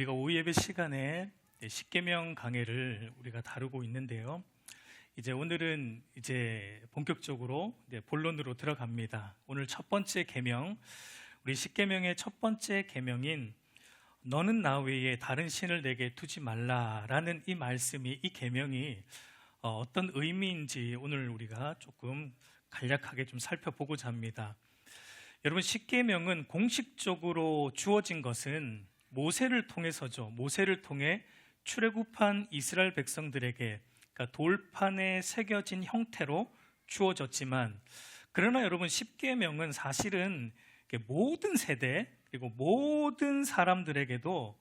우리가 오후 예배 시간에 십계명 강해를 우리가 다루고 있는데요. 이제 오늘은 본격적으로 본론으로 들어갑니다. 오늘 첫 번째 계명, 우리 십계명의 첫 번째 계명인 너는 나 외에 다른 신을 내게 두지 말라라는 이 말씀이, 이 계명이 어떤 의미인지 오늘 우리가 조금 간략하게 좀 살펴보고자 합니다. 여러분, 십계명은 공식적으로 주어진 것은 모세를 통해서죠. 모세를 통해 출애굽한 이스라엘 백성들에게, 그러니까 돌판에 새겨진 형태로 주어졌지만, 그러나 여러분, 십계명은 사실은 모든 세대 그리고 모든 사람들에게도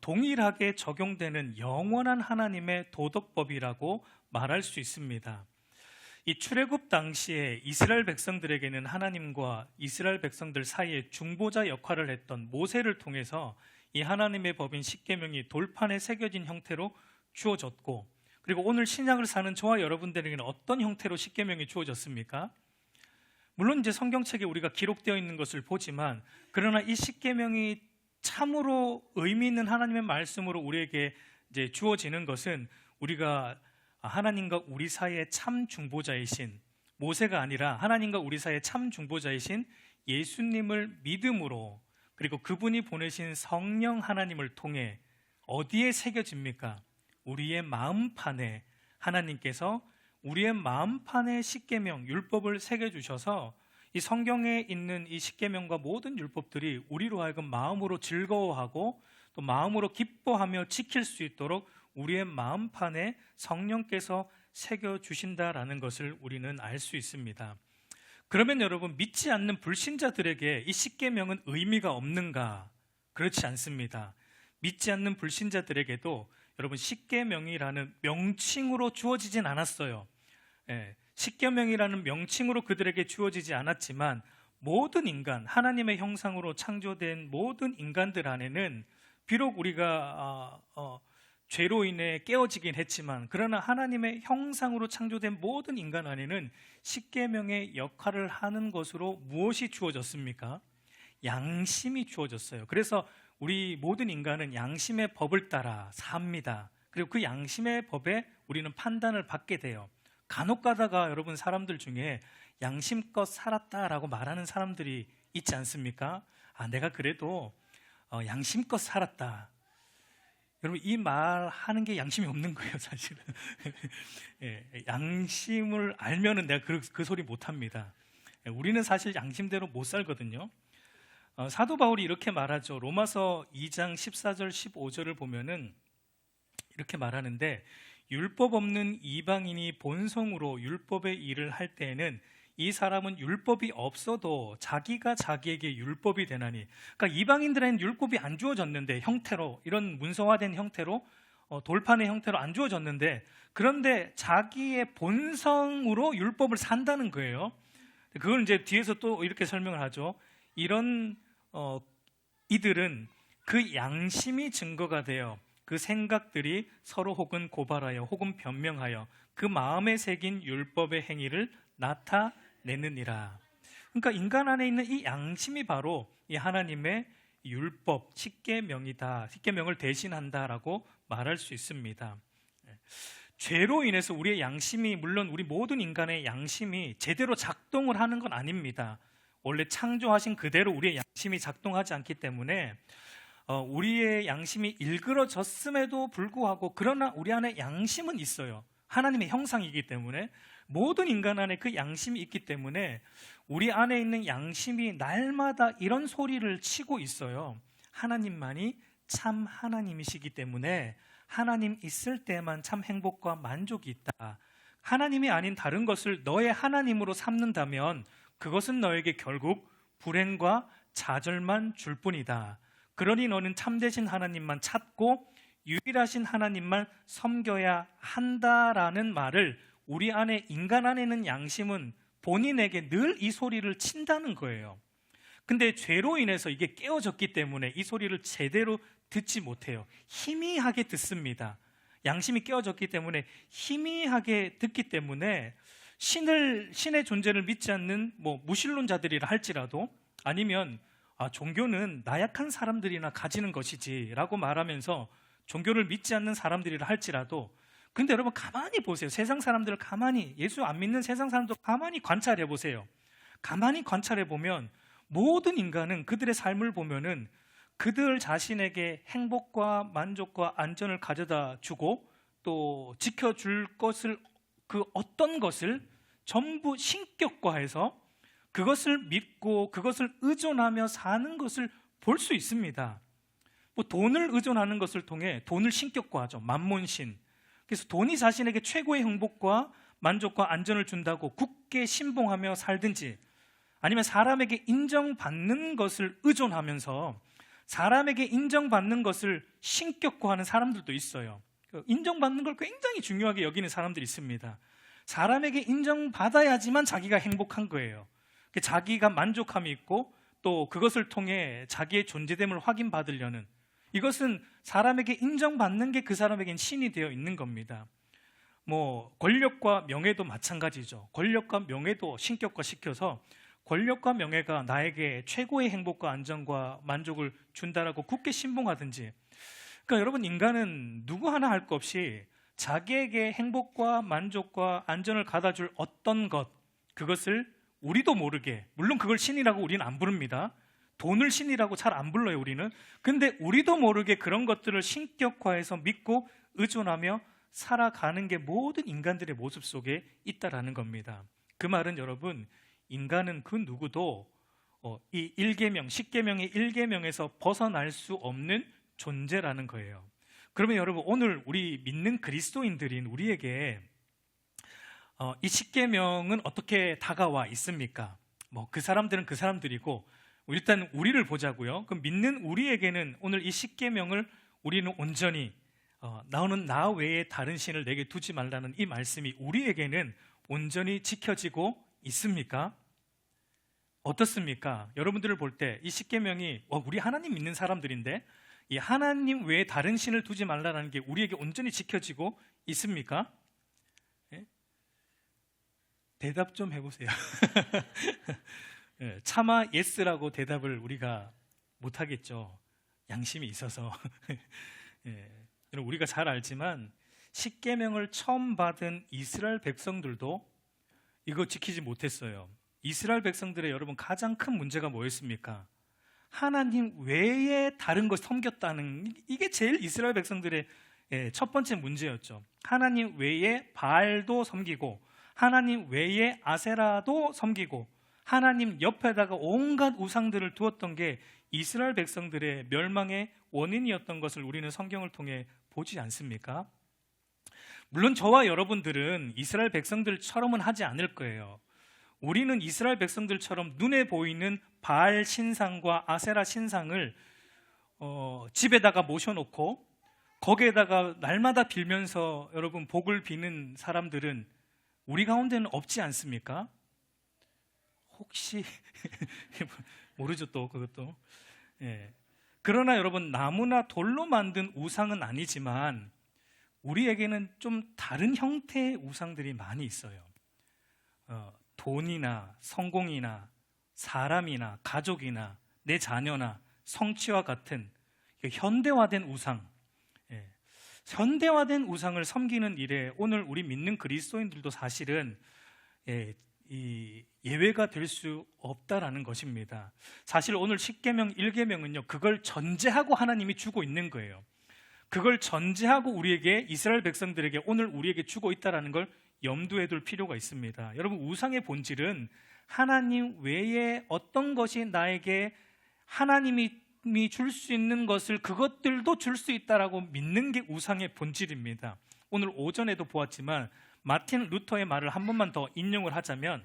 동일하게 적용되는 영원한 하나님의 도덕법이라고 말할 수 있습니다. 이 출애굽 당시에 이스라엘 백성들에게는 하나님과 이스라엘 백성들 사이에 중보자 역할을 했던 모세를 통해서 이 하나님의 법인 십계명이 돌판에 새겨진 형태로 주어졌고, 그리고 오늘 신약을 사는 저와 여러분들에게는 어떤 형태로 십계명이 주어졌습니까? 물론 이제 성경책에 우리가 기록되어 있는 것을 보지만, 그러나 이 십계명이 참으로 의미 있는 하나님의 말씀으로 우리에게 이제 주어지는 것은 우리가 하나님과 우리 사이의 참 중보자이신 모세가 아니라 하나님과 우리 사이의 참 중보자이신 예수님을 믿음으로, 그리고 그분이 보내신 성령 하나님을 통해 어디에 새겨집니까? 우리의 마음판에 하나님께서 우리의 마음판에 십계명, 율법을 새겨주셔서 이 성경에 있는 이 십계명과 모든 율법들이 우리로 하여금 마음으로 즐거워하고 또 마음으로 기뻐하며 지킬 수 있도록 우리의 마음판에 성령께서 새겨주신다라는 것을 우리는 알 수 있습니다. 그러면 여러분, 믿지 않는 불신자들에게 이 십계명은 의미가 없는가? 그렇지 않습니다. 믿지 않는 불신자들에게도 여러분, 십계명이라는 명칭으로 주어지진 않았어요. 십계명이라는 명칭으로 그들에게 주어지지 않았지만, 모든 인간, 하나님의 형상으로 창조된 모든 인간들 안에는 비록 우리가 죄로 인해 깨어지긴 했지만, 그러나 하나님의 형상으로 창조된 모든 인간 안에는 십계명의 역할을 하는 것으로 무엇이 주어졌습니까? 양심이 주어졌어요. 그래서 우리 모든 인간은 양심의 법을 따라 삽니다. 그리고 그 양심의 법에 우리는 판단을 받게 돼요. 간혹 가다가 여러분, 사람들 중에 양심껏 살았다라고 말하는 사람들이 있지 않습니까? 내가 그래도 양심껏 살았다. 여러분, 이 말 하는 게 양심이 없는 거예요, 사실은. 양심을 알면은 내가 그 소리 못 합니다. 우리는 사실 양심대로 못 살거든요. 사도 바울이 이렇게 말하죠. 로마서 2장 14절 15절을 보면은 이렇게 말하는데, 율법 없는 이방인이 본성으로 율법의 일을 할 때에는 이 사람은 율법이 없어도 자기가 자기에게 율법이 되나니. 그러니까 이방인들에는 율법이 안 주어졌는데, 형태로, 이런 문서화된 형태로, 돌판의 형태로 안 주어졌는데, 그런데 자기의 본성으로 율법을 산다는 거예요. 그걸 이제 뒤에서 또 이렇게 설명을 하죠. 이런 이들은 그 양심이 증거가 되어 그 생각들이 서로 혹은 고발하여 혹은 변명하여 그 마음에 새긴 율법의 행위를 나타내느니라. 그러니까 인간 안에 있는 이 양심이 바로 이 하나님의 율법, 십계명이다, 십계명을 대신한다라고 말할 수 있습니다. 죄로 인해서 우리의 양심이, 물론 우리 모든 인간의 양심이 제대로 작동을 하는 건 아닙니다. 원래 창조하신 그대로 우리의 양심이 작동하지 않기 때문에 우리의 양심이 일그러졌음에도 불구하고, 그러나 우리 안에 양심은 있어요. 하나님의 형상이기 때문에, 모든 인간 안에 그 양심이 있기 때문에 우리 안에 있는 양심이 날마다 이런 소리를 치고 있어요. 하나님만이 참 하나님이시기 때문에 하나님 있을 때만 참 행복과 만족이 있다. 하나님이 아닌 다른 것을 너의 하나님으로 삼는다면 그것은 너에게 결국 불행과 좌절만 줄 뿐이다. 그러니 너는 참되신 하나님만 찾고 유일하신 하나님만 섬겨야 한다라는 말을, 우리 안에, 인간 안에 있는 양심은 본인에게 늘 이 소리를 친다는 거예요. 근데 죄로 인해서 이게 깨어졌기 때문에 이 소리를 제대로 듣지 못해요. 희미하게 듣습니다. 양심이 깨어졌기 때문에 희미하게 듣기 때문에 신의 존재를 믿지 않는 무신론자들이라 할지라도, 아니면 종교는 나약한 사람들이나 가지는 것이지라고 말하면서 종교를 믿지 않는 사람들이라 할지라도, 근데 여러분 가만히 보세요. 세상 사람들을 가만히, 예수 안 믿는 세상 사람들 가만히 관찰해 보세요. 가만히 관찰해 보면 모든 인간은 그들의 삶을 보면은 그들 자신에게 행복과 만족과 안전을 가져다 주고 또 지켜줄 것을, 그 어떤 것을 전부 신격화해서 그것을 믿고 그것을 의존하며 사는 것을 볼 수 있습니다. 뭐 돈을 의존하는 것을 통해 돈을 신격화하죠. 만몬신. 그래서 돈이 자신에게 최고의 행복과 만족과 안전을 준다고 굳게 신봉하며 살든지, 아니면 사람에게 인정받는 것을 의존하면서 사람에게 인정받는 것을 신격화하는 사람들도 있어요. 인정받는 걸 굉장히 중요하게 여기는 사람들이 있습니다. 사람에게 인정받아야지만 자기가 행복한 거예요. 자기가 만족함이 있고 또 그것을 통해 자기의 존재됨을 확인받으려는, 이것은 사람에게 인정받는 게 그 사람에겐 신이 되어 있는 겁니다. 뭐 권력과 명예도 마찬가지죠. 권력과 명예도 신격화시켜서 권력과 명예가 나에게 최고의 행복과 안정과 만족을 준다라고 굳게 신봉하든지. 그러니까 여러분, 인간은 누구 하나 할 것 없이 자기에게 행복과 만족과 안전을 가다줄 어떤 것, 그것을 우리도 모르게, 물론 그걸 신이라고 우리는 안 부릅니다. 돈을 신이라고 잘 안 불러요, 우리는. 근데 우리도 모르게 그런 것들을 신격화해서 믿고 의존하며 살아가는 게 모든 인간들의 모습 속에 있다라는 겁니다. 그 말은 여러분, 인간은 그 누구도 이 1계명, 10계명의 1계명에서 벗어날 수 없는 존재라는 거예요. 그러면 여러분, 오늘 우리 믿는 그리스도인들인 우리에게 이 10계명은 어떻게 다가와 있습니까? 뭐 그 사람들은 그 사람들이고, 일단 우리를 보자고요. 그럼 믿는 우리에게는 오늘 이 10계명을 우리는 온전히 나오는 나 외에 다른 신을 내게 두지 말라는 이 말씀이 우리에게는 온전히 지켜지고 있습니까? 어떻습니까? 여러분들을 볼 때 이 10계명이 우리 하나님 믿는 사람들인데 이 하나님 외에 다른 신을 두지 말라는 게 우리에게 온전히 지켜지고 있습니까? 예? 대답 좀 해보세요. 예, 차마 예스라고 대답을 우리가 못하겠죠. 양심이 있어서. 예, 우리가 잘 알지만 10계명을 처음 받은 이스라엘 백성들도 이거 지키지 못했어요. 이스라엘 백성들의 여러분 가장 큰 문제가 뭐였습니까? 하나님 외에 다른 걸 섬겼다는, 이게 제일 이스라엘 백성들의 첫 번째 문제였죠. 하나님 외에 바알도 섬기고 하나님 외에 아세라도 섬기고 하나님 옆에다가 온갖 우상들을 두었던 게 이스라엘 백성들의 멸망의 원인이었던 것을 우리는 성경을 통해 보지 않습니까? 물론 저와 여러분들은 이스라엘 백성들처럼은 하지 않을 거예요. 우리는 이스라엘 백성들처럼 눈에 보이는 바알 신상과 아세라 신상을 집에다가 모셔놓고 거기에다가 날마다 빌면서 여러분 복을 비는 사람들은 우리 가운데는 없지 않습니까? 혹시 모르죠, 또 그것도. 예. 그러나 여러분, 나무나 돌로 만든 우상은 아니지만 우리에게는 좀 다른 형태의 우상들이 많이 있어요. 돈이나 성공이나 사람이나 가족이나 내 자녀나 성취와 같은 현대화된 우상, 현대화된 우상을 섬기는 일에 오늘 우리 믿는 그리스도인들도 사실은 이 예외가 될 수 없다라는 것입니다. 사실 오늘 10계명, 1계명은요 그걸 전제하고 하나님이 주고 있는 거예요. 그걸 전제하고 우리에게, 이스라엘 백성들에게 오늘 우리에게 주고 있다라는 걸 염두에 둘 필요가 있습니다. 여러분, 우상의 본질은 하나님 외에 어떤 것이 나에게 하나님이 줄 수 있는 것을 그것들도 줄 수 있다라고 믿는 게 우상의 본질입니다. 오늘 오전에도 보았지만 마틴 루터의 말을 한 번만 더 인용을 하자면,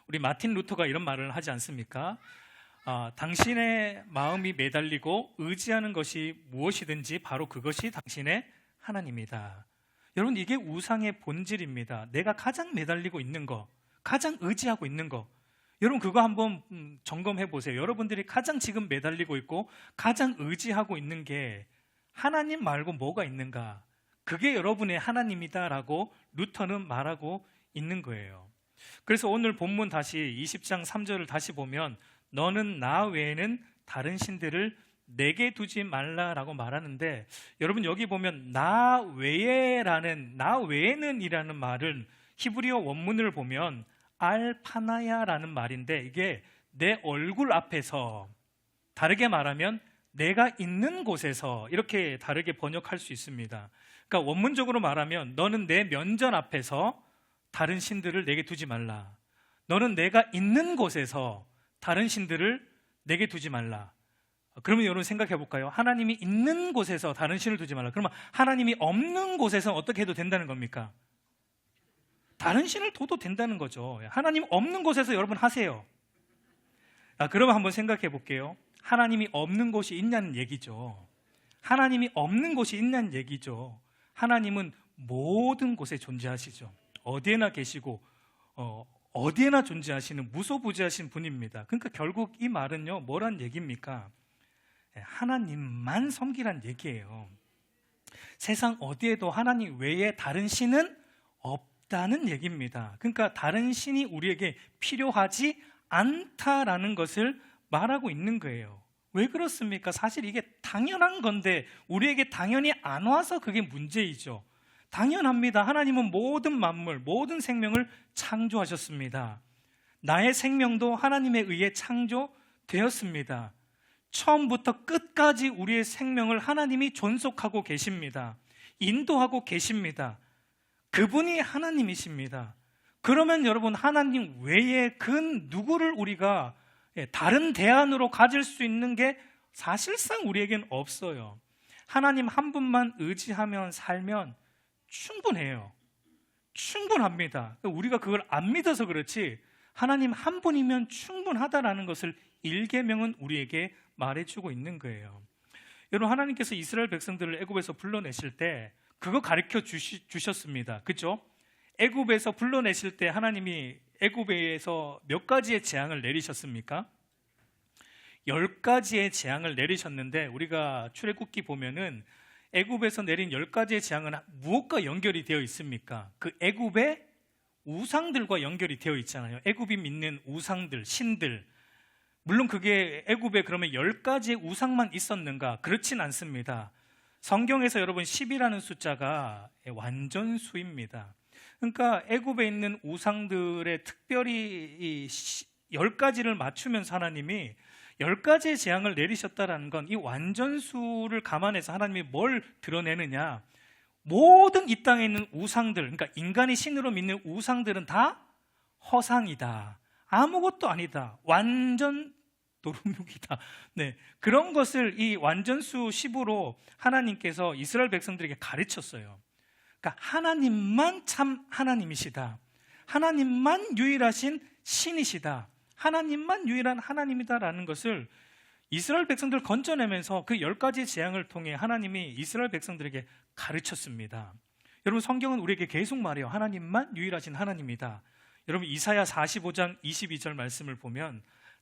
우리 마틴 루터가 이런 말을 하지 않습니까? 당신의 마음이 매달리고 의지하는 것이 무엇이든지 바로 그것이 당신의 하나님이다. 여러분, 이게 우상의 본질입니다. 내가 가장 매달리고 있는 거, 가장 의지하고 있는 거, 여러분 그거 한번 점검해 보세요. 여러분들이 가장 지금 매달리고 있고 가장 의지하고 있는 게 하나님 말고 뭐가 있는가? 그게 여러분의 하나님이다라고 루터는 말하고 있는 거예요. 그래서 오늘 본문 다시 20장 3절을 다시 보면 너는 나 외에는 다른 신들을 내게 두지 말라라고 말하는데, 여러분 여기 보면 나 외에라는, 나 외에는 이라는 말은 히브리어 원문을 보면 알파나야라는 말인데, 이게 내 얼굴 앞에서, 다르게 말하면 내가 있는 곳에서, 이렇게 다르게 번역할 수 있습니다. 그러니까 원문적으로 말하면 너는 내 면전 앞에서 다른 신들을 내게 두지 말라. 너는 내가 있는 곳에서 다른 신들을 내게 두지 말라. 그러면 여러분 생각해 볼까요? 하나님이 있는 곳에서 다른 신을 두지 말라. 그러면 하나님이 없는 곳에서 어떻게 해도 된다는 겁니까? 다른 신을 둬도 된다는 거죠. 하나님 없는 곳에서 여러분 하세요. 그러면 한번 생각해 볼게요. 하나님이 없는 곳이 있냐는 얘기죠. 하나님이 없는 곳이 있냐는 얘기죠. 하나님은 모든 곳에 존재하시죠. 어디에나 계시고 어디에나 존재하시는 무소부재하신 분입니다. 그러니까 결국 이 말은요, 뭐란 얘기입니까? 하나님만 섬기란 얘기예요. 세상 어디에도 하나님 외에 다른 신은 없다는 얘기입니다. 그러니까 다른 신이 우리에게 필요하지 않다라는 것을 말하고 있는 거예요. 왜 그렇습니까? 사실 이게 당연한 건데 우리에게 당연히 안 와서 그게 문제이죠. 당연합니다. 하나님은 모든 만물, 모든 생명을 창조하셨습니다. 나의 생명도 하나님에 의해 창조되었습니다. 처음부터 끝까지 우리의 생명을 하나님이 존속하고 계십니다. 인도하고 계십니다. 그분이 하나님이십니다. 그러면 여러분, 하나님 외에 그 누구를 우리가 다른 대안으로 가질 수 있는 게 사실상 우리에겐 없어요. 하나님 한 분만 의지하면 살면 충분해요. 충분합니다. 우리가 그걸 안 믿어서 그렇지, 하나님 한 분이면 충분하다라는 것을 일계명은 우리에게 말해주고 있는 거예요. 여러분, 하나님께서 이스라엘 백성들을 애굽에서 불러내실 때 그거 가르쳐 주셨습니다. 그렇죠? 애굽에서 불러내실 때 하나님이 애굽에서 몇 가지의 재앙을 내리셨습니까? 10가지의 재앙을 내리셨는데, 우리가 출애굽기 보면은 애굽에서 내린 10가지의 재앙은 무엇과 연결이 되어 있습니까? 그 애굽의 우상들과 연결이 되어 있잖아요. 애굽이 믿는 우상들, 신들. 물론 그게 애굽에 그러면 10가지의 우상만 있었는가? 그렇진 않습니다. 성경에서 여러분 10이라는 숫자가 완전수입니다. 그러니까 애굽에 있는 우상들의 특별히 이 10가지를 맞추면서 하나님이 10가지의 재앙을 내리셨다는 건 이 완전수를 감안해서 하나님이 뭘 드러내느냐, 모든 이 땅에 있는 우상들, 그러니까 인간이 신으로 믿는 우상들은 다 허상이다, 아무것도 아니다, 완전 도루묵이다. 네, 그런 것을 이 완전수 10으로 하나님께서 이스라엘 백성들에게 가르쳤어요. 그러니까 하나님만 참 하나님이시다, 하나님만 유일하신 신이시다, 하나님만 유일한 하나님이다라는 것을 이스라엘 백성들을 건져내면서 그 10가지 재앙을 통해 하나님이 이스라엘 백성들에게 가르쳤습니다. 여러분, 성경은 우리에게 계속 말해요. 하나님만 유일하신 하나님이다. 여러분, 이사야 45장 22절 말씀을 보면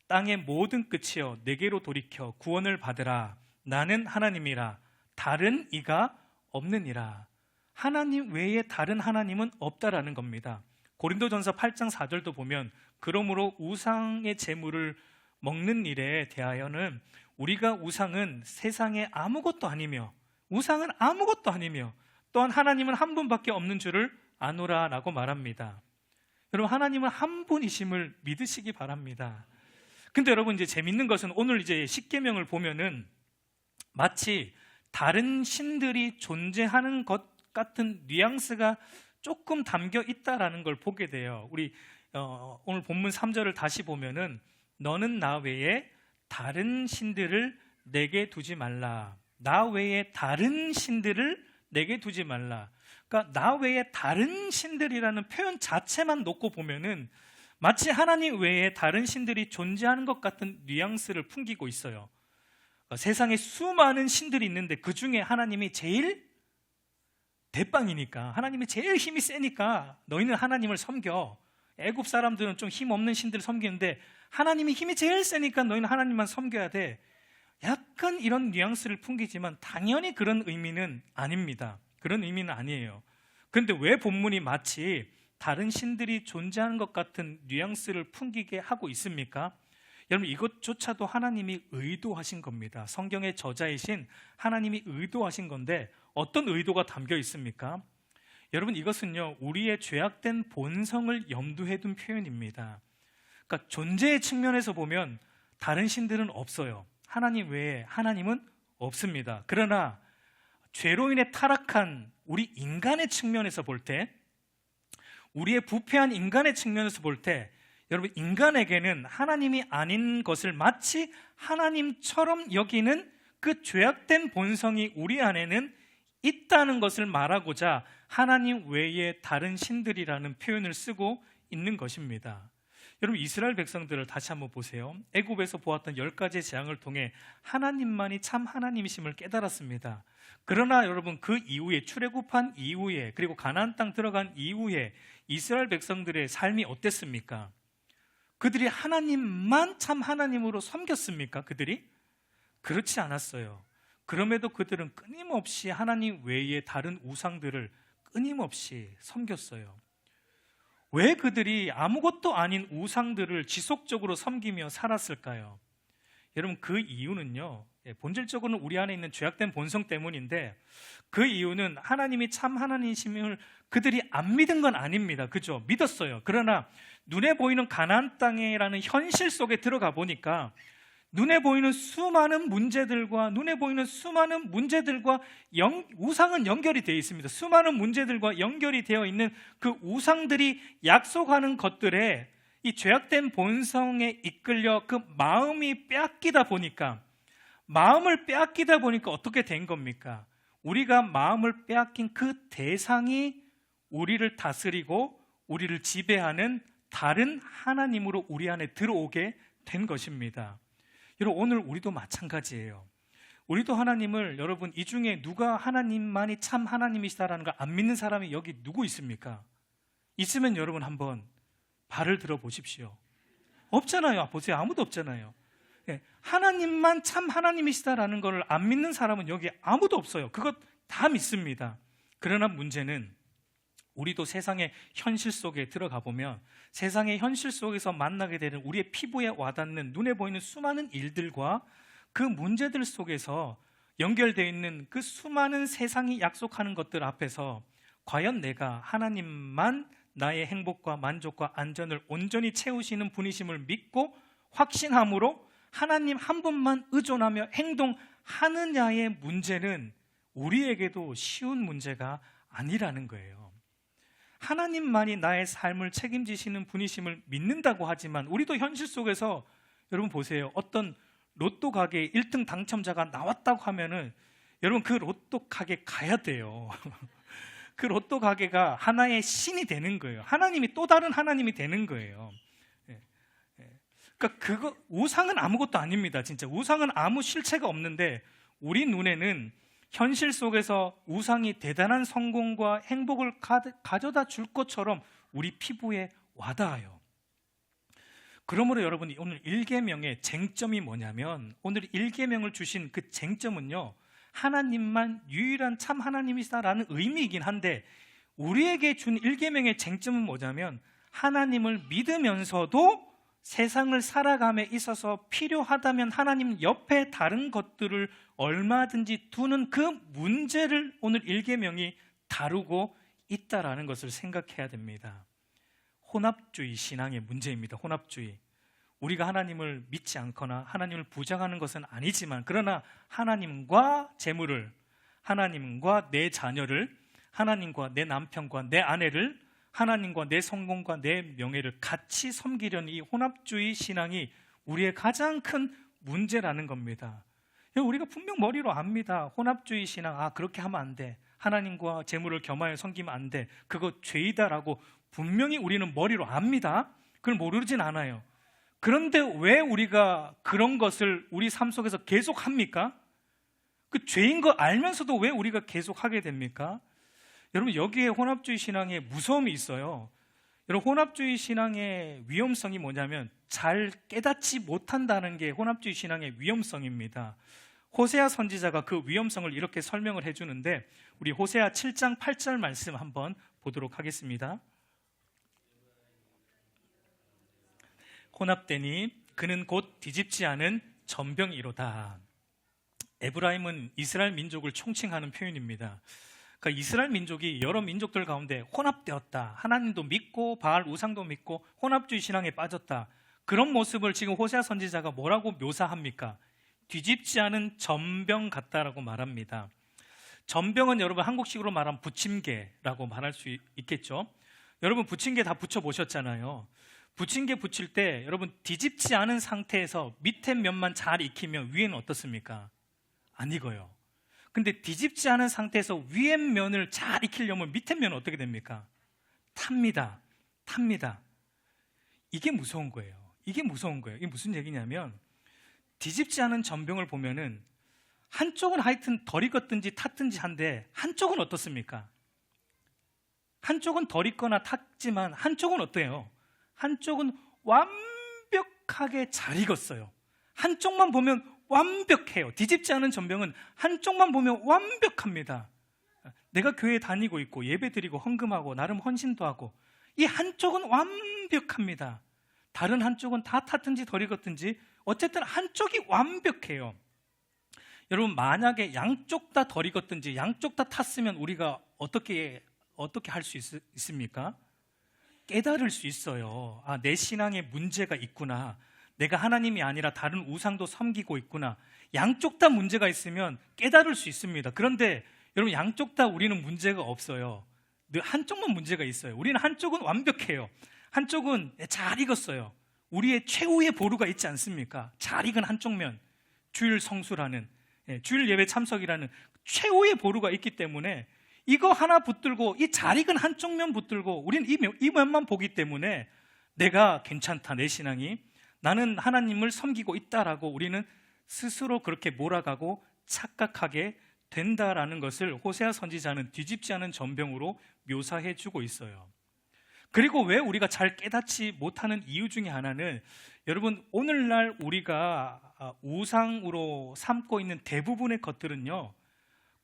땅의 모든 끝이여 내게로 돌이켜 구원을 받으라. 나는 하나님이라 다른 이가 없느니라. 하나님 외에 다른 하나님은 없다라는 겁니다. 고린도전서 8장 4절도 보면 그러므로 우상의 제물을 먹는 일에 대하여는 우리가 우상은 세상에 아무것도 아니며 우상은 아무것도 아니며 또한 하나님은 한 분밖에 없는 줄을 아노라라고 말합니다. 여러분, 하나님은 한 분이심을 믿으시기 바랍니다. 근데 여러분, 이제 재밌는 것은 오늘 이제 십계명을 보면은 마치 다른 신들이 존재하는 것 같은 뉘앙스가 조금 담겨 있다라는 걸 보게 돼요. 우리 오늘 본문 3절을 다시 보면은 너는 나 외에 다른 신들을 내게 두지 말라. 나 외에 다른 신들을 내게 두지 말라. 그러니까 나 외에 다른 신들이라는 표현 자체만 놓고 보면은 마치 하나님 외에 다른 신들이 존재하는 것 같은 뉘앙스를 풍기고 있어요. 세상에 수많은 신들이 있는데 그 중에 하나님이 제일 대빵이니까, 하나님이 제일 힘이 세니까 너희는 하나님을 섬겨. 애굽 사람들은 좀 힘없는 신들을 섬기는데 하나님이 힘이 제일 세니까 너희는 하나님만 섬겨야 돼. 약간 이런 뉘앙스를 풍기지만 당연히 그런 의미는 아닙니다. 그런 의미는 아니에요. 그런데 왜 본문이 마치 다른 신들이 존재하는 것 같은 뉘앙스를 풍기게 하고 있습니까? 여러분, 이것조차도 하나님이 의도하신 겁니다. 성경의 저자이신 하나님이 의도하신 건데 어떤 의도가 담겨 있습니까? 여러분, 이것은요, 우리의 죄악된 본성을 염두에 둔 표현입니다. 그러니까 존재의 측면에서 보면 다른 신들은 없어요. 하나님 외에 하나님은 없습니다. 그러나 죄로 인해 타락한 우리 인간의 측면에서 볼 때, 우리의 부패한 인간의 측면에서 볼 때, 여러분, 인간에게는 하나님이 아닌 것을 마치 하나님처럼 여기는 그 죄악된 본성이 우리 안에는 있다는 것을 말하고자 하나님 외에 다른 신들이라는 표현을 쓰고 있는 것입니다. 여러분, 이스라엘 백성들을 다시 한번 보세요. 애굽에서 보았던 10가지의 재앙을 통해 하나님만이 참 하나님이심을 깨달았습니다. 그러나 여러분, 그 이후에, 출애굽한 이후에, 그리고 가나안 땅 들어간 이후에 이스라엘 백성들의 삶이 어땠습니까? 그들이 하나님만 참 하나님으로 섬겼습니까? 그들이? 그렇지 않았어요. 그럼에도 그들은 끊임없이 하나님 외에 다른 우상들을 끊임없이 섬겼어요. 왜 그들이 아무것도 아닌 우상들을 지속적으로 섬기며 살았을까요? 여러분, 그 이유는요, 본질적으로는 우리 안에 있는 죄악된 본성 때문인데, 그 이유는 하나님이 참 하나님이심을 그들이 안 믿은 건 아닙니다. 그죠? 믿었어요. 그러나 눈에 보이는 가나안 땅이라는 현실 속에 들어가 보니까 눈에 보이는 수많은 문제들과 우상은 연결이 되어 있습니다. 수많은 문제들과 연결이 되어 있는 그 우상들이 약속하는 것들에 이 죄악된 본성에 이끌려 그 마음을 빼앗기다 보니까 어떻게 된 겁니까? 우리가 마음을 빼앗긴 그 대상이 우리를 다스리고 우리를 지배하는 다른 하나님으로 우리 안에 들어오게 된 것입니다. 여러분, 오늘 우리도 마찬가지예요. 우리도 하나님을, 여러분, 이 중에 누가 하나님만이 참 하나님이시다라는 걸 안 믿는 사람이 여기 누구 있습니까? 있으면 여러분 한번 발을 들어 보십시오. 없잖아요. 보세요. 아무도 없잖아요. 하나님만 참 하나님이시다라는 걸 안 믿는 사람은 여기 아무도 없어요. 그것 다 믿습니다. 그러나 문제는 우리도 세상의 현실 속에 들어가 보면 세상의 현실 속에서 만나게 되는 우리의 피부에 와닿는 눈에 보이는 수많은 일들과 그 문제들 속에서 연결되어 있는 그 수많은 세상이 약속하는 것들 앞에서 과연 내가 하나님만 나의 행복과 만족과 안전을 온전히 채우시는 분이심을 믿고 확신함으로 하나님 한 분만 의존하며 행동하느냐의 문제는 우리에게도 쉬운 문제가 아니라는 거예요. 하나님만이 나의 삶을 책임지시는 분이심을 믿는다고 하지만 우리도 현실 속에서 여러분 보세요. 어떤 로또 가게 1등 당첨자가 나왔다고 하면은 여러분 그 로또 가게 가야 돼요. 그 로또 가게가 하나의 신이 되는 거예요. 하나님이 또 다른 하나님이 되는 거예요. 그러니까 우상은 아무것도 아닙니다. 진짜 우상은 아무 실체가 없는데 우리 눈에는 현실 속에서 우상이 대단한 성공과 행복을 가져다 줄 것처럼 우리 피부에 와닿아요. 그러므로 여러분이 오늘 1계명의 쟁점이 뭐냐면, 오늘 1계명을 주신 그 쟁점은요, 하나님만 유일한 참 하나님이시다라는 의미이긴 한데, 우리에게 준 1계명의 쟁점은 뭐냐면 하나님을 믿으면서도 세상을 살아감에 있어서 필요하다면 하나님 옆에 다른 것들을 얼마든지 두는 그 문제를 오늘 1계명이 다루고 있다라는 것을 생각해야 됩니다. 혼합주의 신앙의 문제입니다. 혼합주의. 우리가 하나님을 믿지 않거나 하나님을 부정하는 것은 아니지만, 그러나 하나님과 재물을, 하나님과 내 자녀를, 하나님과 내 남편과 내 아내를, 하나님과 내 성공과 내 명예를 같이 섬기려는 이 혼합주의 신앙이 우리의 가장 큰 문제라는 겁니다. 우리가 분명 머리로 압니다. 혼합주의 신앙, 그렇게 하면 안 돼. 하나님과 재물을 겸하여 섬기면 안 돼. 그거 죄이다라고 분명히 우리는 머리로 압니다. 그걸 모르진 않아요. 그런데 왜 우리가 그런 것을 우리 삶 속에서 계속 합니까? 그 죄인 거 알면서도 왜 우리가 계속 하게 됩니까? 여러분, 여기에 혼합주의 신앙의 무서움이 있어요. 여러분, 혼합주의 신앙의 위험성이 뭐냐면 잘 깨닫지 못한다는 게 혼합주의 신앙의 위험성입니다. 호세아 선지자가 그 위험성을 이렇게 설명을 해주는데, 우리 호세아 7장 8절 말씀 한번 보도록 하겠습니다. 혼합되니 그는 곧 뒤집지 않은 전병이로다. 에브라임은 이스라엘 민족을 총칭하는 표현입니다. 그러니까 이스라엘 민족이 여러 민족들 가운데 혼합되었다. 하나님도 믿고 바알 우상도 믿고 혼합주의 신앙에 빠졌다. 그런 모습을 지금 호세아 선지자가 뭐라고 묘사합니까? 뒤집지 않은 전병 같다라고 말합니다. 전병은 여러분 한국식으로 말하면 부침개라고 말할 수 있겠죠. 여러분 부침개 다 부쳐보셨잖아요. 부침개 부칠 때 여러분 뒤집지 않은 상태에서 밑에 면만 잘 익히면 위에는 어떻습니까? 안 익어요. 근데 뒤집지 않은 상태에서 위에 면을 잘 익히려면 밑에 면은 어떻게 됩니까? 탑니다. 이게 무서운 거예요. 이게 무슨 얘기냐면 뒤집지 않은 전병을 보면은 한쪽은 하여튼 덜 익었든지 탔든지 한데 한쪽은 어떻습니까? 한쪽은 덜 익거나 탔지만 한쪽은 어때요? 한쪽은 완벽하게 잘 익었어요. 한쪽만 보면 완벽해요. 뒤집지 않은 전병은 한쪽만 보면 완벽합니다. 내가 교회 다니고 있고 예배 드리고 헌금하고 나름 헌신도 하고 이 한쪽은 완벽합니다. 다른 한쪽은 다 탔든지 덜 익었든지 어쨌든 한쪽이 완벽해요. 여러분 만약에 양쪽 다 덜 익었든지 양쪽 다 탔으면 우리가 어떻게 할 수 있습니까? 깨달을 수 있어요. 아, 내 신앙에 문제가 있구나. 내가 하나님이 아니라 다른 우상도 섬기고 있구나. 양쪽 다 문제가 있으면 깨달을 수 있습니다. 그런데 여러분 양쪽 다 우리는 문제가 없어요. 늘 한쪽만 문제가 있어요. 우리는 한쪽은 완벽해요. 한쪽은 잘 익었어요. 우리의 최후의 보루가 있지 않습니까? 잘 익은 한쪽 면, 주일 성수라는, 주일 예배 참석이라는 최후의 보루가 있기 때문에 이거 하나 붙들고 이 잘 익은 한쪽 면 붙들고 우리는 이 면만 보기 때문에 내가 괜찮다, 내 신앙이 나는 하나님을 섬기고 있다라고 우리는 스스로 그렇게 몰아가고 착각하게 된다라는 것을 호세아 선지자는 뒤집지 않은 전병으로 묘사해 주고 있어요. 그리고 왜 우리가 잘 깨닫지 못하는 이유 중에 하나는 여러분 오늘날 우리가 우상으로 삼고 있는 대부분의 것들은요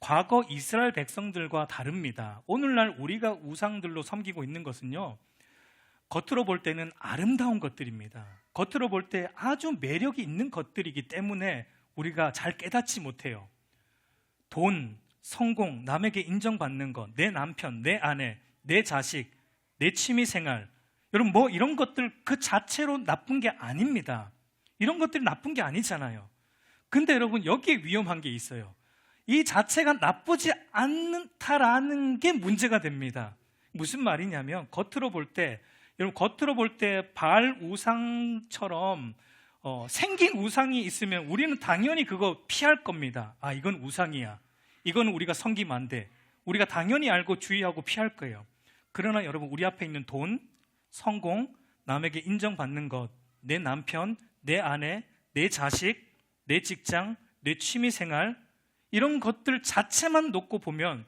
과거 이스라엘 백성들과 다릅니다. 오늘날 우리가 우상들로 섬기고 있는 것은요 겉으로 볼 때는 아름다운 것들입니다. 겉으로 볼 때 아주 매력이 있는 것들이기 때문에 우리가 잘 깨닫지 못해요. 돈, 성공, 남에게 인정받는 것, 내 남편, 내 아내, 내 자식, 내 취미생활, 여러분 뭐 이런 것들 그 자체로 나쁜 게 아닙니다. 이런 것들이 나쁜 게 아니잖아요. 근데 여러분 여기에 위험한 게 있어요. 이 자체가 나쁘지 않다라는 게 문제가 됩니다. 무슨 말이냐면 겉으로 볼 때 바알 우상처럼 생긴 우상이 있으면 우리는 당연히 그거 피할 겁니다. 아, 이건 우상이야. 이건 우리가 섬기면 안 돼. 우리가 당연히 알고 주의하고 피할 거예요. 그러나 여러분 우리 앞에 있는 돈, 성공, 남에게 인정받는 것, 내 남편, 내 아내, 내 자식, 내 직장, 내 취미생활 이런 것들 자체만 놓고 보면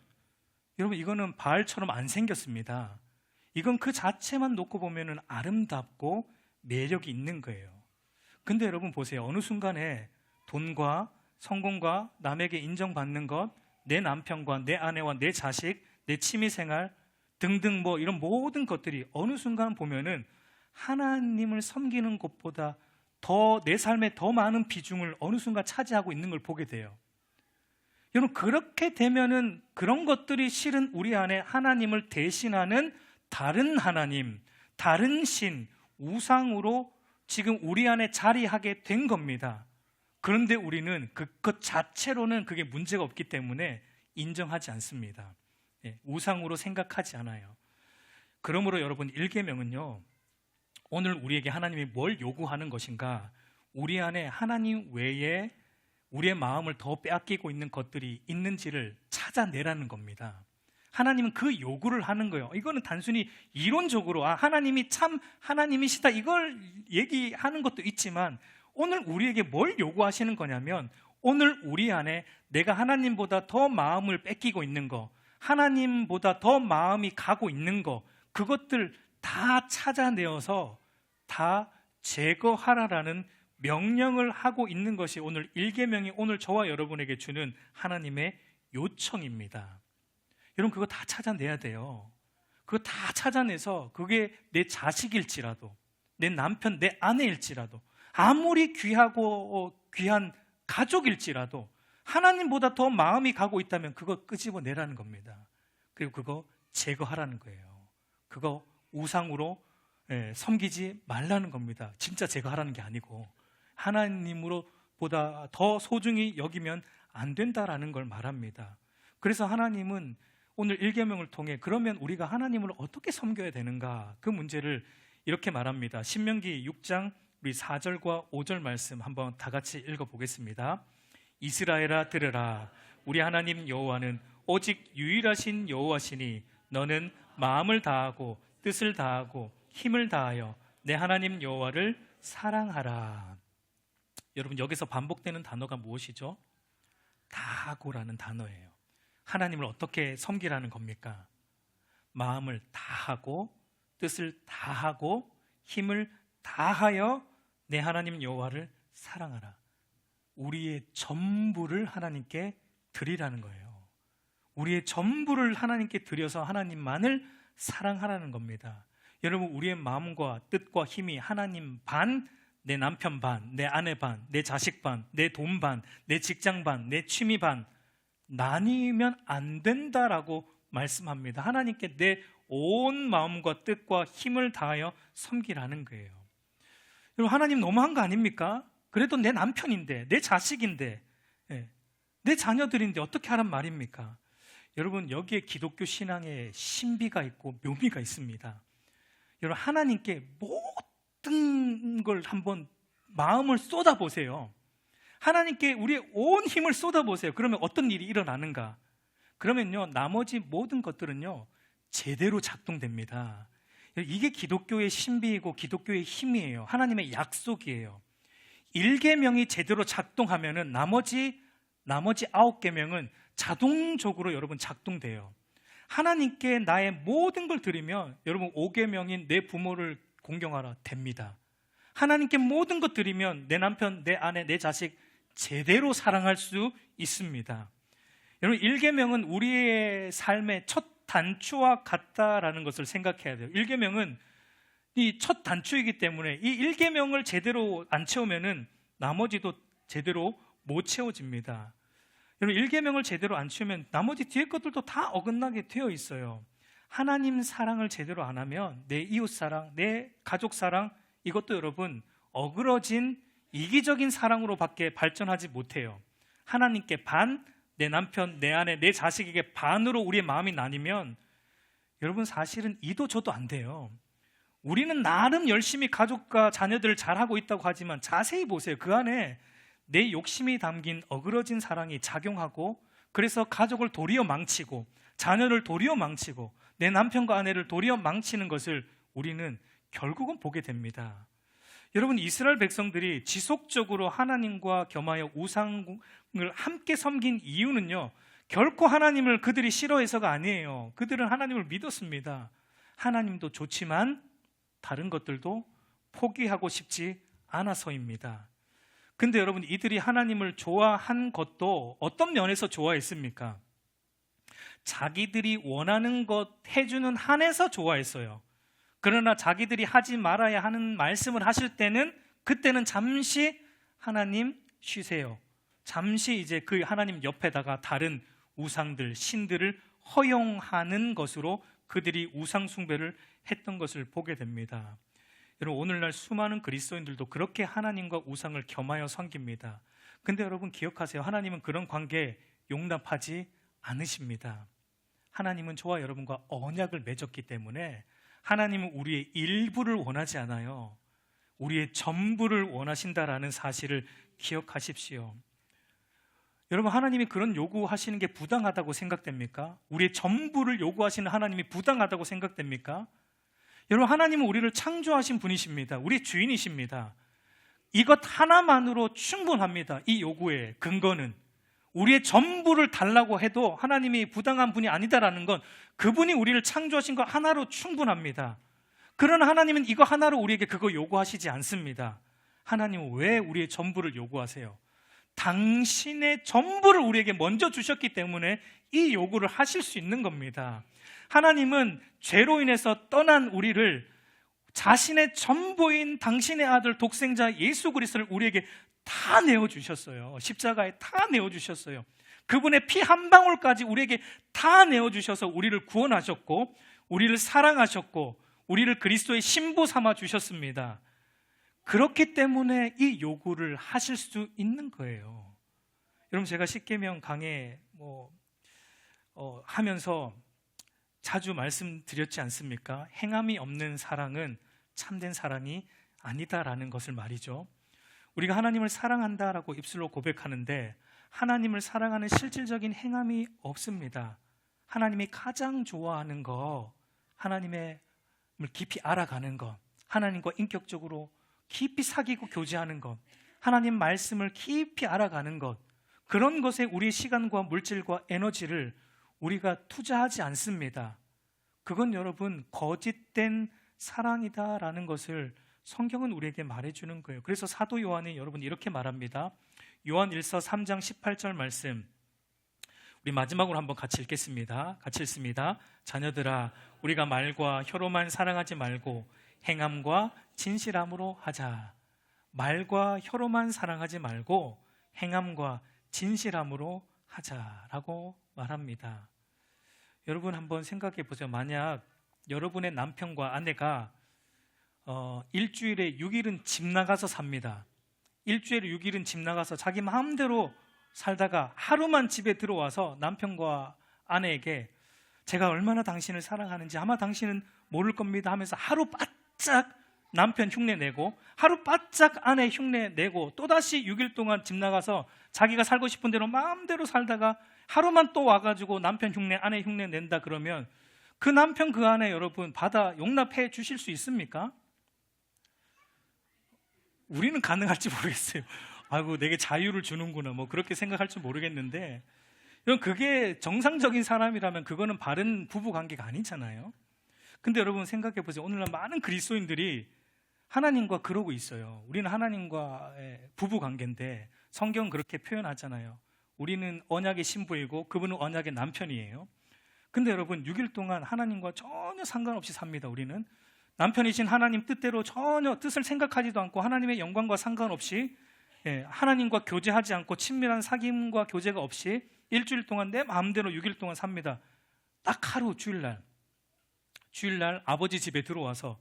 여러분 이거는 바알처럼 안 생겼습니다. 이건 그 자체만 놓고 보면 아름답고 매력이 있는 거예요. 근데 여러분 보세요. 어느 순간에 돈과 성공과 남에게 인정받는 것, 내 남편과 내 아내와 내 자식, 내 취미생활 등등 뭐 이런 모든 것들이 어느 순간 보면은 하나님을 섬기는 것보다 더 내 삶에 더 많은 비중을 어느 순간 차지하고 있는 걸 보게 돼요. 여러분 그렇게 되면은 그런 것들이 실은 우리 안에 하나님을 대신하는 다른 하나님, 다른 신, 우상으로 지금 우리 안에 자리하게 된 겁니다. 그런데 우리는 그것 자체로는 그게 문제가 없기 때문에 인정하지 않습니다. 우상으로 생각하지 않아요. 그러므로 여러분 1계명은요 오늘 우리에게 하나님이 뭘 요구하는 것인가, 우리 안에 하나님 외에 우리의 마음을 더 빼앗기고 있는 것들이 있는지를 찾아내라는 겁니다. 하나님은 그 요구를 하는 거예요. 이거는 단순히 이론적으로 하나님이 참 하나님이시다 이걸 얘기하는 것도 있지만 오늘 우리에게 뭘 요구하시는 거냐면 오늘 우리 안에 내가 하나님보다 더 마음을 뺏기고 있는 거, 하나님보다 더 마음이 가고 있는 거, 그것들 다 찾아내어서 다 제거하라라는 명령을 하고 있는 것이 오늘 1계명이 오늘 저와 여러분에게 주는 하나님의 요청입니다. 여러분 그거 다 찾아내야 돼요. 그거 다 찾아내서 그게 내 자식일지라도 내 남편, 내 아내일지라도 아무리 귀하고 귀한 가족일지라도 하나님보다 더 마음이 가고 있다면 그거 끄집어내라는 겁니다. 그리고 그거 제거하라는 거예요. 그거 우상으로 섬기지 말라는 겁니다. 진짜 제거하라는 게 아니고 하나님으로보다 더 소중히 여기면 안 된다라는 걸 말합니다. 그래서 하나님은 오늘 1계명을 통해 그러면 우리가 하나님을 어떻게 섬겨야 되는가, 그 문제를 이렇게 말합니다. 신명기 6장 우리 4절과 5절 말씀 한번 다 같이 읽어보겠습니다. 이스라엘아 들으라. 우리 하나님 여호와는 오직 유일하신 여호와시니 너는 마음을 다하고 뜻을 다하고 힘을 다하여 내 하나님 여호와를 사랑하라. 여러분, 여기서 반복되는 단어가 무엇이죠? 다하고라는 단어예요. 하나님을 어떻게 섬기라는 겁니까? 마음을 다하고 뜻을 다하고 힘을 다하여 내 하나님 여호와를 사랑하라. 우리의 전부를 하나님께 드리라는 거예요. 우리의 전부를 하나님께 드려서 하나님만을 사랑하라는 겁니다. 여러분, 우리의 마음과 뜻과 힘이 하나님 반, 내 남편 반, 내 아내 반, 내 자식 반, 내 돈 반, 내 직장 반, 내 취미 반 나뉘면 안 된다라고 말씀합니다. 하나님께 내 온 마음과 뜻과 힘을 다하여 섬기라는 거예요. 여러분, 하나님 너무한 거 아닙니까? 그래도 내 남편인데, 내 자식인데, 내 자녀들인데 어떻게 하란 말입니까? 여러분, 여기에 기독교 신앙의 신비가 있고 묘미가 있습니다. 여러분, 하나님께 모든 걸 한번 마음을 쏟아보세요. 하나님께 우리의 온 힘을 쏟아보세요. 그러면 어떤 일이 일어나는가? 그러면요, 나머지 모든 것들은요 제대로 작동됩니다. 이게 기독교의 신비이고 기독교의 힘이에요. 하나님의 약속이에요. 1계명이 제대로 작동하면은 나머지 9계명은 자동적으로 여러분 작동돼요. 하나님께 나의 모든 걸 드리면 여러분 5계명인 내 부모를 공경하라 됩니다. 하나님께 모든 것 드리면 내 남편, 내 아내, 내 자식 제대로 사랑할 수 있습니다. 여러분, 1계명은 우리의 삶의 첫 단추와 같다라는 것을 생각해야 돼요. 1계명은 이 첫 단추이기 때문에 이 1계명을 제대로 안 채우면은 나머지도 제대로 못 채워집니다. 여러분, 1계명을 제대로 안 채우면 나머지 뒤에 것들도 다 어긋나게 되어 있어요. 하나님 사랑을 제대로 안 하면 내 이웃 사랑, 내 가족 사랑, 이것도 여러분 어그러진 이기적인 사랑으로밖에 발전하지 못해요. 하나님께 반, 내 남편, 내 아내, 내 자식에게 반으로 우리의 마음이 나뉘면 여러분 사실은 이도 저도 안 돼요. 우리는 나름 열심히 가족과 자녀들을 잘하고 있다고 하지만 자세히 보세요. 그 안에 내 욕심이 담긴 어그러진 사랑이 작용하고, 그래서 가족을 도리어 망치고 자녀를 도리어 망치고 내 남편과 아내를 도리어 망치는 것을 우리는 결국은 보게 됩니다. 여러분, 이스라엘 백성들이 지속적으로 하나님과 겸하여 우상을 함께 섬긴 이유는요, 결코 하나님을 그들이 싫어해서가 아니에요. 그들은 하나님을 믿었습니다. 하나님도 좋지만 다른 것들도 포기하고 싶지 않아서입니다. 근데 여러분, 이들이 하나님을 좋아한 것도 어떤 면에서 좋아했습니까? 자기들이 원하는 것 해주는 한에서 좋아했어요. 그러나 자기들이 하지 말아야 하는 말씀을 하실 때는 그때는 잠시 하나님 쉬세요. 잠시 이제 그 하나님 옆에다가 다른 우상들, 신들을 허용하는 것으로 그들이 우상 숭배를 했던 것을 보게 됩니다. 여러분, 오늘날 수많은 그리스도인들도 그렇게 하나님과 우상을 겸하여 섬깁니다. 근데 여러분 기억하세요. 하나님은 그런 관계 용납하지 않으십니다. 하나님은 저와 여러분과 언약을 맺었기 때문에 하나님은 우리의 일부를 원하지 않아요. 우리의 전부를 원하신다라는 사실을 기억하십시오. 여러분, 하나님이 그런 요구하시는 게 부당하다고 생각됩니까? 우리의 전부를 요구하시는 하나님이 부당하다고 생각됩니까? 여러분, 하나님은 우리를 창조하신 분이십니다. 우리 주인이십니다. 이것 하나만으로 충분합니다. 이 요구의 근거는 우리의 전부를 달라고 해도 하나님이 부당한 분이 아니다라는 건 그분이 우리를 창조하신 것 하나로 충분합니다. 그러나 하나님은 이거 하나로 우리에게 그거 요구하시지 않습니다. 하나님은 왜 우리의 전부를 요구하세요? 당신의 전부를 우리에게 먼저 주셨기 때문에 이 요구를 하실 수 있는 겁니다. 하나님은 죄로 인해서 떠난 우리를 자신의 전부인 당신의 아들 독생자 예수 그리스도를 우리에게 다 내어주셨어요. 십자가에 다 내어주셨어요. 그분의 피 한 방울까지 우리에게 다 내어주셔서 우리를 구원하셨고, 우리를 사랑하셨고, 우리를 그리스도의 신부 삼아 주셨습니다. 그렇기 때문에 이 요구를 하실 수 있는 거예요. 여러분, 제가 십계명 강해 하면서 자주 말씀드렸지 않습니까? 행함이 없는 사랑은 참된 사랑이 아니다라는 것을 말이죠. 우리가 하나님을 사랑한다라고 입술로 고백하는데 하나님을 사랑하는 실질적인 행함이 없습니다. 하나님이 가장 좋아하는 거, 하나님을 깊이 알아가는 것, 하나님과 인격적으로 깊이 사귀고 교제하는 것, 하나님 말씀을 깊이 알아가는 것, 그런 것에 우리의 시간과 물질과 에너지를 우리가 투자하지 않습니다. 그건 여러분 거짓된 사랑이다라는 것을 성경은 우리에게 말해주는 거예요. 그래서 사도 요한이 여러분 이렇게 말합니다. 요한 1서 3장 18절 말씀, 우리 마지막으로 한번 같이 읽겠습니다. 같이 읽습니다. 자녀들아, 우리가 말과 혀로만 사랑하지 말고 행함과 진실함으로 하자. 말과 혀로만 사랑하지 말고 행함과 진실함으로 하자라고 말합니다. 여러분 한번 생각해 보세요. 만약 여러분의 남편과 아내가 일주일에 6일은 집 나가서 삽니다. 일주일에 6일은 집 나가서 자기 마음대로 살다가 하루만 집에 들어와서 남편과 아내에게 제가 얼마나 당신을 사랑하는지 아마 당신은 모를 겁니다 하면서 하루 바짝 남편 흉내내고 하루 바짝 아내 흉내내고 또다시 6일 동안 집 나가서 자기가 살고 싶은 대로 마음대로 살다가 하루만 또 와가지고 남편 흉내, 아내 흉내 낸다 그러면 그 남편 그 아내 여러분 받아 용납해 주실 수 있습니까? 우리는 가능할지 모르겠어요. 아이고 내게 자유를 주는구나 뭐 그렇게 생각할지 모르겠는데 그게 정상적인 사람이라면 그거는 바른 부부관계가 아니잖아요. 근데 여러분 생각해 보세요. 오늘날 많은 그리스도인들이 하나님과 그러고 있어요. 우리는 하나님과의 부부관계인데 성경은 그렇게 표현하잖아요. 우리는 언약의 신부이고 그분은 언약의 남편이에요. 근데 여러분 6일 동안 하나님과 전혀 상관없이 삽니다. 우리는 남편이신 하나님 뜻대로 전혀 뜻을 생각하지도 않고 하나님의 영광과 상관없이 하나님과 교제하지 않고 친밀한 사귐과 교제가 없이 일주일 동안 내 마음대로 6일 동안 삽니다. 딱 하루 주일날 아버지 집에 들어와서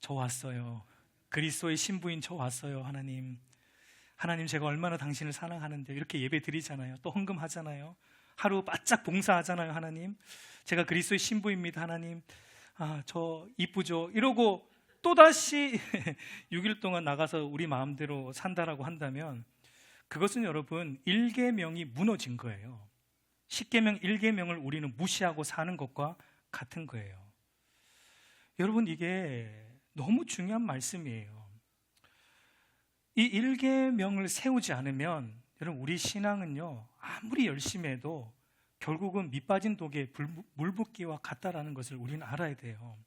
저 왔어요. 그리스도의 신부인 저 왔어요. 하나님 제가 얼마나 당신을 사랑하는데 이렇게 예배 드리잖아요. 또 헌금하잖아요. 하루 바짝 봉사하잖아요. 하나님 제가 그리스도의 신부입니다. 하나님 저 이쁘죠? 이러고 또다시 6일 동안 나가서 우리 마음대로 산다라고 한다면 그것은 여러분 1계명이 무너진 거예요. 10계명 1계명을 우리는 무시하고 사는 것과 같은 거예요. 여러분 이게 너무 중요한 말씀이에요. 이 1계명을 세우지 않으면 여러분 우리 신앙은요 아무리 열심히 해도 결국은 밑 빠진 독에 물 붓기와 같다라는 것을 우리는 알아야 돼요.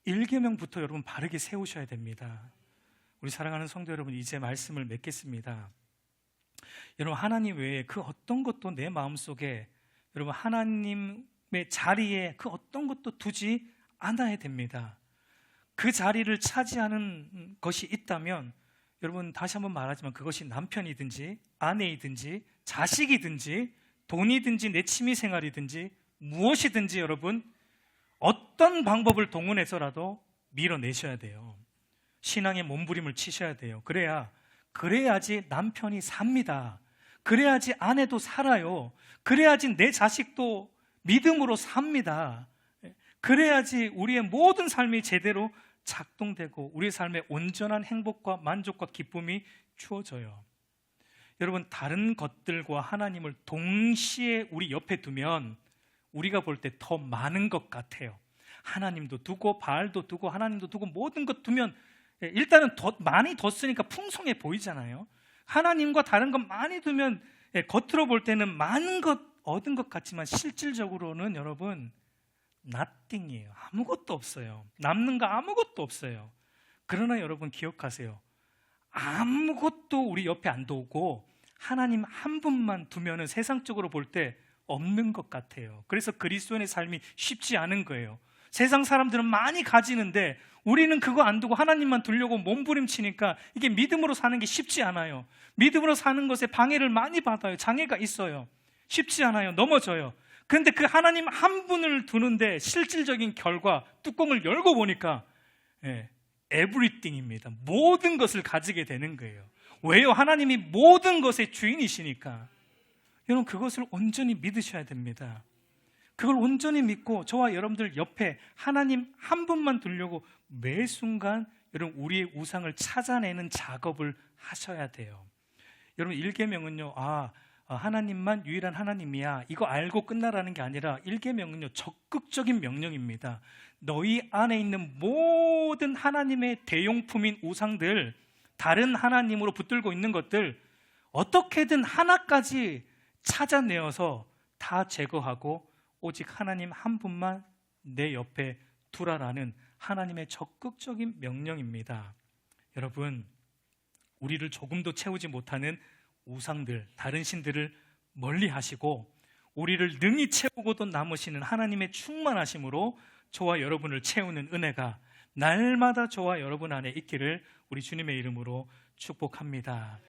1계명부터 여러분 바르게 세우셔야 됩니다. 우리 사랑하는 성도 여러분 이제 말씀을 맺겠습니다. 여러분 하나님 외에 그 어떤 것도 내 마음속에 여러분 하나님의 자리에 그 어떤 것도 두지 않아야 됩니다. 그 자리를 차지하는 것이 있다면 여러분 다시 한번 말하지만 그것이 남편이든지 아내이든지 자식이든지 돈이든지 내 취미생활이든지 무엇이든지 여러분 어떤 방법을 동원해서라도 밀어내셔야 돼요. 신앙의 몸부림을 치셔야 돼요. 그래야지 남편이 삽니다. 그래야지 아내도 살아요. 그래야지 내 자식도 믿음으로 삽니다. 그래야지 우리의 모든 삶이 제대로 작동되고 우리의 삶에 온전한 행복과 만족과 기쁨이 주어져요. 여러분 다른 것들과 하나님을 동시에 우리 옆에 두면 우리가 볼 때 더 많은 것 같아요. 하나님도 두고 바알도 두고 하나님도 두고 모든 것 두면 일단은 더 많이 뒀으니까 풍성해 보이잖아요. 하나님과 다른 것 많이 두면 겉으로 볼 때는 많은 것 얻은 것 같지만 실질적으로는 여러분 nothing이에요. 아무것도 없어요. 남는 거 아무것도 없어요. 그러나 여러분 기억하세요. 아무것도 우리 옆에 안 두고 하나님 한 분만 두면은 세상적으로 볼 때 없는 것 같아요. 그래서 그리스도인의 삶이 쉽지 않은 거예요. 세상 사람들은 많이 가지는데 우리는 그거 안 두고 하나님만 두려고 몸부림치니까 이게 믿음으로 사는 게 쉽지 않아요. 믿음으로 사는 것에 방해를 많이 받아요. 장애가 있어요. 쉽지 않아요. 넘어져요. 그런데 그 하나님 한 분을 두는데 실질적인 결과, 뚜껑을 열고 보니까 everything입니다. 모든 것을 가지게 되는 거예요. 왜요? 하나님이 모든 것의 주인이시니까. 여러분, 그것을 온전히 믿으셔야 됩니다. 그걸 온전히 믿고 저와 여러분들 옆에 하나님 한 분만 두려고 매 순간 여러분 우리의 우상을 찾아내는 작업을 하셔야 돼요. 여러분, 1계명은요, 하나님만 유일한 하나님이야, 이거 알고 끝나라는 게 아니라 1계명은요 적극적인 명령입니다. 너희 안에 있는 모든 하나님의 대용품인 우상들, 다른 하나님으로 붙들고 있는 것들 어떻게든 하나까지 찾아내어서 다 제거하고 오직 하나님 한 분만 내 옆에 두라라는 하나님의 적극적인 명령입니다. 여러분, 우리를 조금도 채우지 못하는 우상들, 다른 신들을 멀리 하시고 우리를 능히 채우고도 남으시는 하나님의 충만하심으로 저와 여러분을 채우는 은혜가 날마다 저와 여러분 안에 있기를 우리 주님의 이름으로 축복합니다.